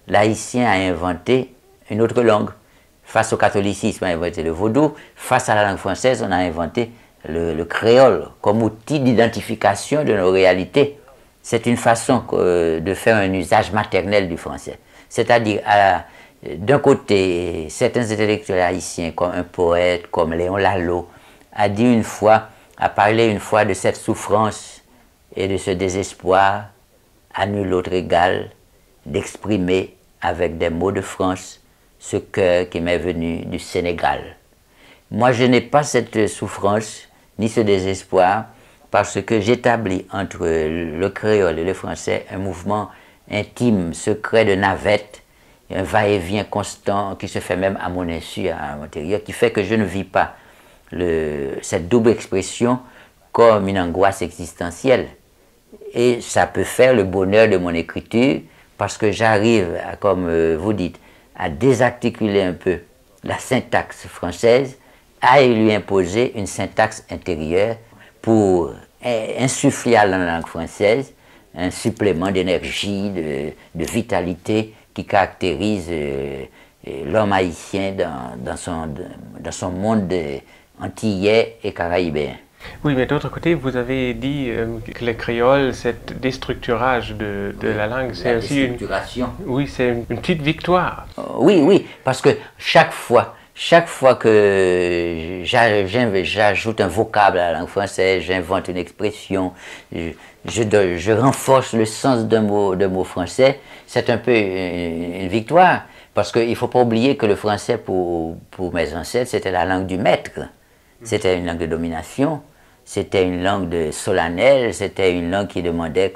l'haïtien a inventé une autre langue. Face au catholicisme, on a inventé le vaudou. Face à la langue française, on a inventé le créole comme outil d'identification de nos réalités. C'est une façon de faire un usage maternel du français. C'est-à-dire, d'un côté, certains intellectuels haïtiens, comme un poète, comme Léon Lalo, a parlé une fois de cette souffrance et de ce désespoir, à nul autre égal, d'exprimer avec des mots de France ce cœur qui m'est venu du Sénégal. Moi, je n'ai pas cette souffrance, ni ce désespoir, parce que j'établis entre le créole et le français un mouvement intime, secret de navette, un va-et-vient constant qui se fait même à mon insu, à l'intérieur, qui fait que je ne vis pas cette double expression comme une angoisse existentielle. Et ça peut faire le bonheur de mon écriture parce que j'arrive, comme vous dites, à désarticuler un peu la syntaxe française, à lui imposer une syntaxe intérieure pour insuffler à la langue française un supplément d'énergie, de vitalité qui caractérise l'homme haïtien dans son monde antillais et caraïbéen. Oui, mais d'autre côté, vous avez dit que le créole, cet déstructurage de la langue, c'est aussi oui, c'est une petite victoire. Oui, parce que chaque fois que j'ajoute un vocable à la langue française, j'invente une expression, je renforce le sens d'un mot français, c'est un peu une victoire. Parce qu'il ne faut pas oublier que le français, pour mes ancêtres, c'était la langue du maître. C'était une langue de domination, c'était une langue solennelle, c'était une langue qui demandait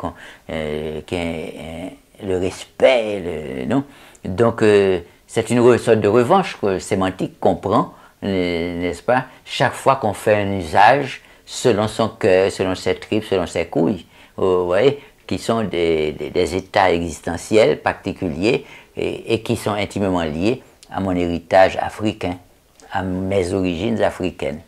le respect, non? Donc, c'est une sorte de revanche sémantique qu'on prend, n'est-ce pas, chaque fois qu'on fait un usage selon son cœur, selon ses tripes, selon ses couilles, vous voyez, qui sont des états existentiels particuliers et qui sont intimement liés à mon héritage africain, à mes origines africaines.